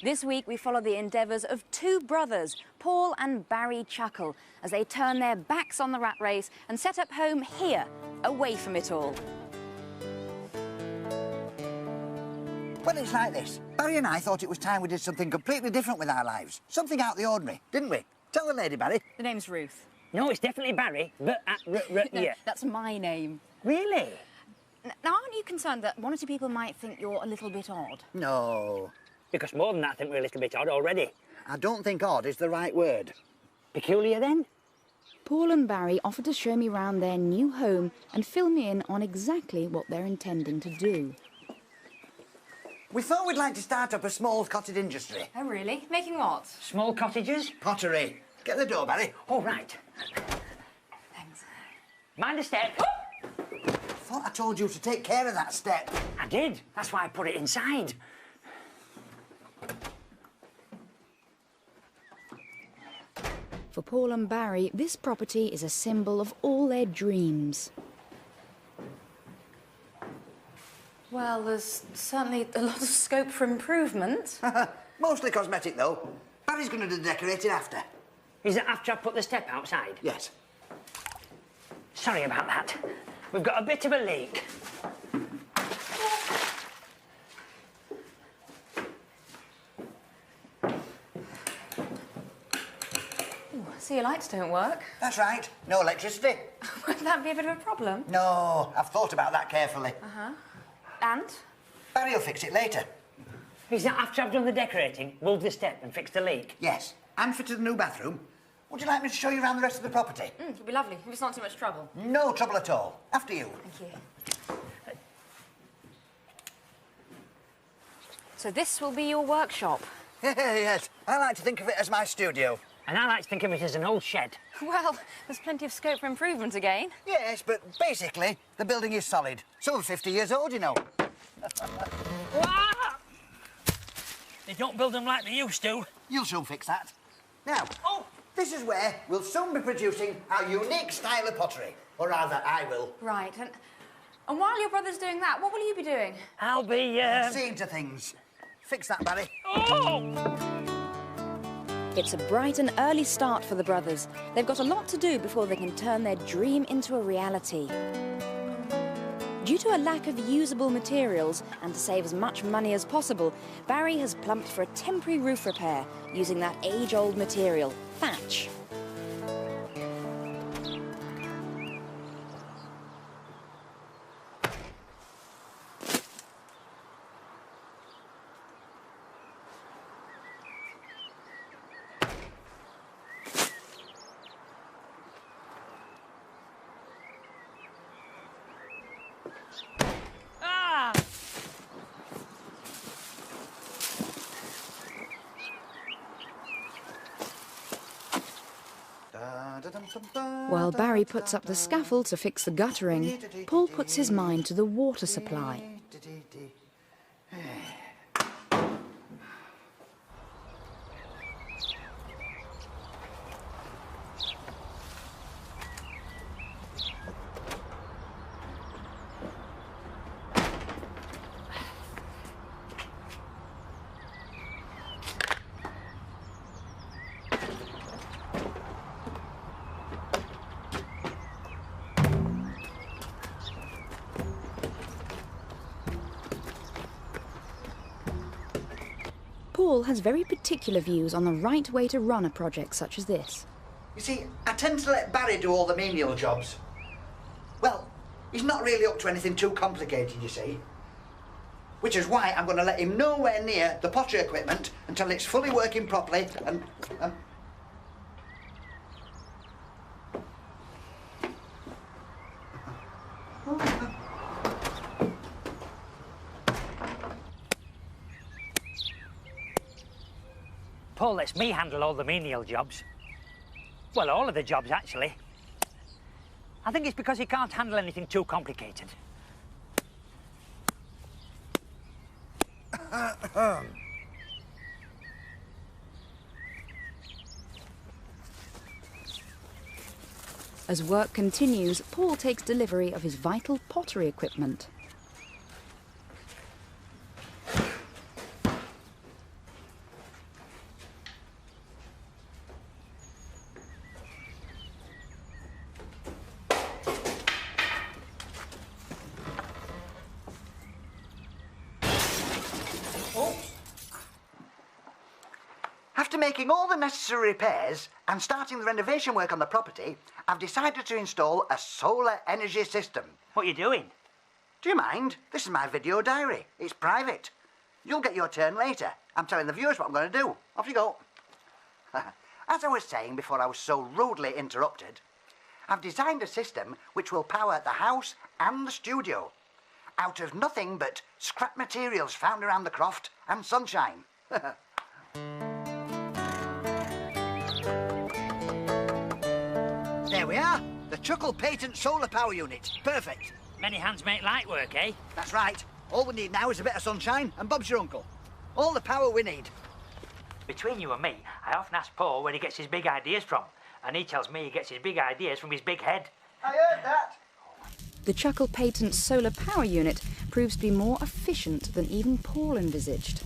This week we follow the endeavours of two brothers, Paul and Barry Chuckle, as they turn their backs on the rat race and set up home here, away from it all. Well, it's like this. Barry and I thought it was time we did something completely different with our lives. Something out of the ordinary, didn't we? Tell the lady, Barry. The name's Ruth. No, it's definitely Barry, but No, that's my name. Really? Now, aren't you concerned that one or two people might think you're a little bit odd? No. Because more than that, I think we're a little bit odd already. I don't think odd is the right word. Peculiar, then? Paul and Barry offered to show me round their new home and fill me in on exactly what they're intending to do. We thought we'd like to start up a small cottage industry. Oh, really? Making what? Small cottages? Pottery. Get the door, Barry. Oh, right. Thanks. Mind the step. I thought I told you to take care of that step. I did. That's why I put it inside. For Paul and Barry, this property is a symbol of all their dreams. Well, there's certainly a lot of scope for improvement. Mostly cosmetic, though. Barry's going to do the decorating after. Is it after I put the step outside? Yes. Sorry about that. We've got a bit of a leak. So your lights don't work? That's right. No electricity. Won't that be a bit of a problem? No, I've thought about that carefully. Uh-huh. And? Barry will fix it later. Is that after I've done the decorating, moved the step and fixed the leak? Yes. And fitted a new bathroom. Would you like me to show you around the rest of the property? It'd be lovely, if it's not too much trouble. No trouble at all. After you. Thank you. So this will be your workshop? Yes. I like to think of it as my studio. And I like to think of it as an old shed. Well, there's plenty of scope for improvement again. Yes, but basically, the building is solid. Some 50 years old, you know. They don't build them like they used to. You'll soon fix that. Now, this is where we'll soon be producing our unique style of pottery. Or rather, I will. Right, and while your brother's doing that, what will you be doing? I'll be, Seeing to things. Fix that, Barry. Oh! It's a bright and early start for the brothers. They've got a lot to do before they can turn their dream into a reality. Due to a lack of usable materials and to save as much money as possible, Barry has plumped for a temporary roof repair using that age-old material, thatch. While Barry puts up the scaffold to fix the guttering, Paul puts his mind to the water supply. Paul has very particular views on the right way to run a project such as this. You see, I tend to let Barry do all the menial jobs. Well, he's not really up to anything too complicated, you see. Which is why I'm going to let him nowhere near the pottery equipment until it's fully working properly and... Paul lets me handle all the menial jobs. Well, all of the jobs, actually. I think it's because he can't handle anything too complicated. As work continues, Paul takes delivery of his vital pottery equipment. After making all the necessary repairs and starting the renovation work on the property, I've decided to install a solar energy system. What are you doing? Do you mind? This is my video diary. It's private. You'll get your turn later. I'm telling the viewers what I'm going to do. Off you go. As I was saying before I was so rudely interrupted, I've designed a system which will power the house and the studio out of nothing but scrap materials found around the croft and sunshine. There we are. The Chuckle Patent Solar Power Unit. Perfect. Many hands make light work, eh? That's right. All we need now is a bit of sunshine and Bob's your uncle. All the power we need. Between you and me, I often ask Paul where he gets his big ideas from, and he tells me he gets his big ideas from his big head. I heard that. The Chuckle Patent Solar Power Unit proves to be more efficient than even Paul envisaged.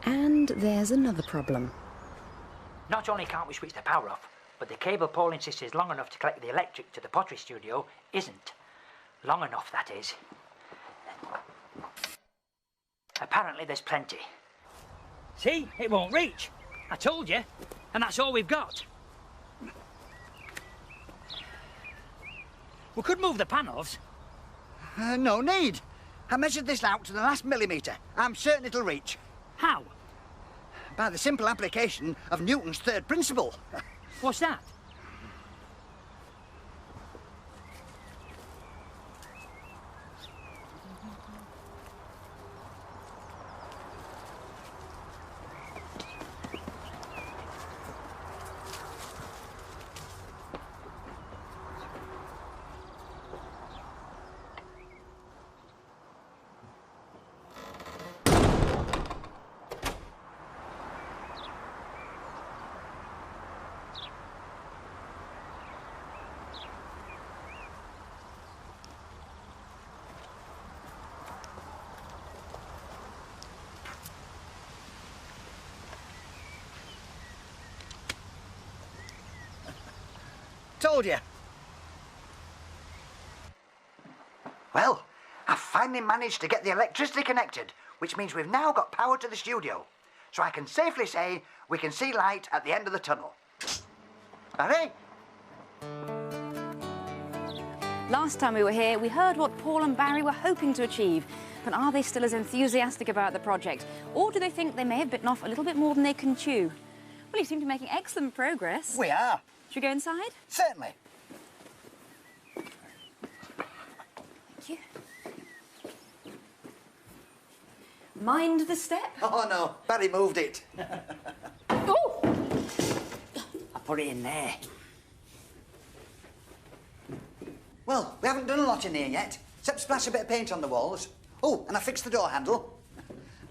And there's another problem. Not only can't we switch the power off, but the cable Paul insists is long enough to collect the electric to the pottery studio isn't. Long enough, that is. Apparently there's plenty. See? It won't reach. I told you. And that's all we've got. We could move the panels. No need. I measured this out to the last millimetre. I'm certain it'll reach. How? By the simple application of Newton's third principle. What's that? Told you. Well, I've finally managed to get the electricity connected, which means we've now got power to the studio. So I can safely say we can see light at the end of the tunnel. Barry? Last time we were here, we heard what Paul and Barry were hoping to achieve. But are they still as enthusiastic about the project? Or do they think they may have bitten off a little bit more than they can chew? Well, you seem to be making excellent progress. We are. Should we go inside? Certainly. Thank you. Mind the step? Oh, no. Barry moved it. Oh! I put it in there. Well, we haven't done a lot in here yet, except splash a bit of paint on the walls. Oh, and I fixed the door handle.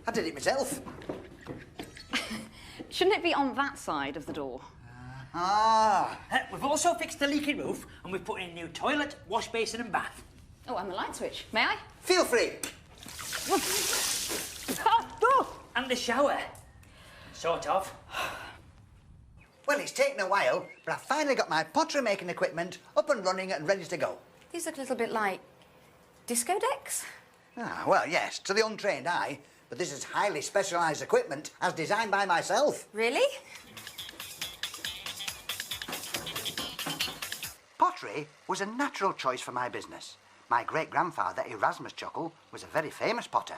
I did it myself. Shouldn't it be on that side of the door? Ah. We've also fixed the leaky roof, and we've put in a new toilet, wash basin and bath. Oh, and the light switch. May I? Feel free. And the shower. Sort of. Well, it's taken a while, but I've finally got my pottery making equipment up and running and ready to go. These look a little bit like disco decks. Ah, well, yes, to the untrained eye, but this is highly specialised equipment as designed by myself. Really? Pottery was a natural choice for my business. My great-grandfather, Erasmus Chuckle, was a very famous potter.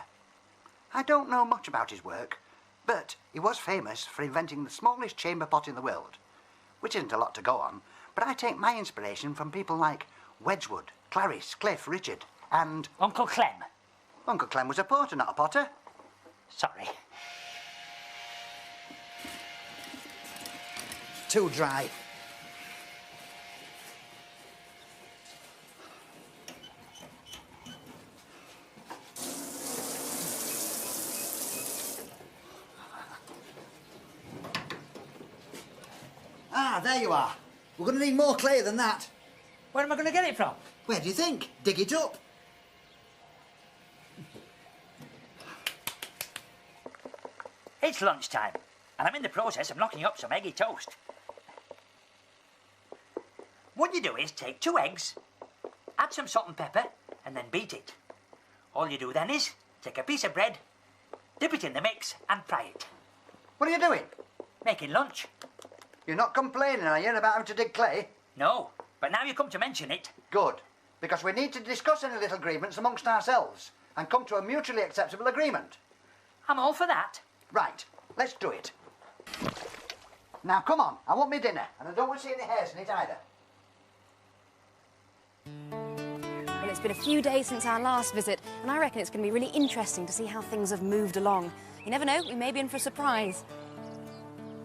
I don't know much about his work, but he was famous for inventing the smallest chamber pot in the world, which isn't a lot to go on, but I take my inspiration from people like Wedgwood, Clarice, Cliff, Richard, and... Uncle Clem. Uncle Clem was a porter, not a potter. Sorry. Too dry. Ah, there you are. We're going to need more clay than that. Where am I going to get it from? Where do you think? Dig it up. It's lunchtime, and I'm in the process of knocking up some eggy toast. What you do is take 2 eggs, add some salt and pepper, and then beat it. All you do then is take a piece of bread, dip it in the mix, and fry it. What are you doing? Making lunch. You're not complaining, are you, about having to dig clay? No, but now you come to mention it. Good, because we need to discuss any little grievance amongst ourselves and come to a mutually acceptable agreement. I'm all for that. Right, let's do it. Now, come on, I want me dinner, and I don't want to see any hairs in it either. Well, it's been a few days since our last visit, and I reckon it's going to be really interesting to see how things have moved along. You never know, we may be in for a surprise.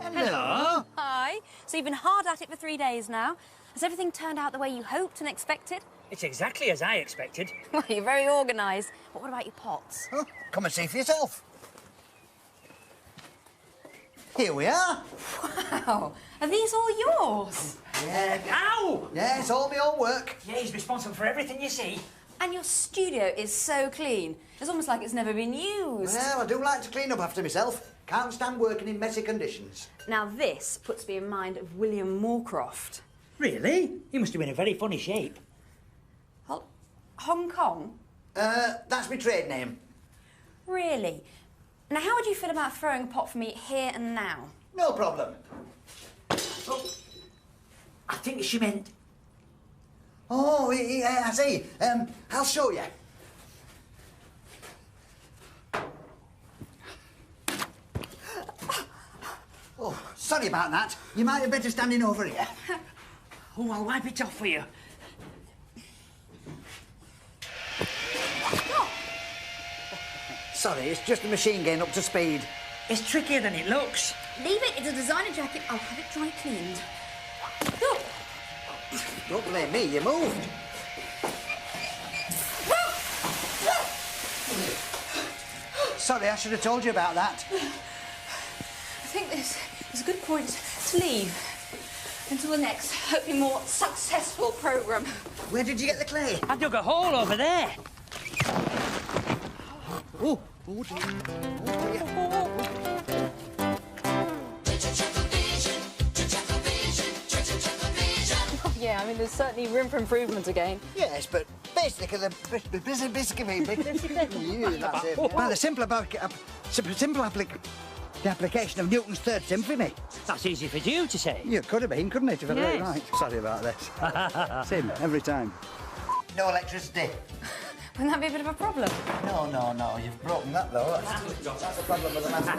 Hello. Hi. So you've been hard at it for 3 days now. Has everything turned out the way you hoped and expected? It's exactly as I expected. Well, you're very organised. But what about your pots? Oh, come and see for yourself. Here we are. Wow. Are these all yours? Yeah. Ow! Yeah, it's all my own work. Yeah, he's responsible for everything you see. And your studio is so clean. It's almost like it's never been used. Well, I do like to clean up after myself. Can't stand working in messy conditions. Now this puts me in mind of William Moorcroft. Really? He must have been in a very funny shape. Hong Kong? That's my trade name. Really? Now how would you feel about throwing a pot for me here and now? No problem. Oh, I think she meant... Oh, yeah, I see. I'll show you. Oh, sorry about that. You might have better standing over here. Oh, I'll wipe it off for you. Sorry, it's just the machine getting up to speed. It's trickier than it looks. Leave it, it's a designer jacket. I'll have it dry cleaned. Oh. Don't blame me, you moved. Sorry, I should have told you about that. I think this is a good point to leave until the next, hopefully more successful programme. Where did you get the clay? I dug a hole over there. Oh, oh dear. Oh dear. Yeah, I mean, there's certainly room for improvement again. Yes, but basically, by the application of Newton's third symphony. That's easy for you to say. You could have been, couldn't it, if I got it Yes. right? Sorry about this. Same, every time. No electricity. Wouldn't that be a bit of a problem? No, you've broken that though. That's the problem with the master.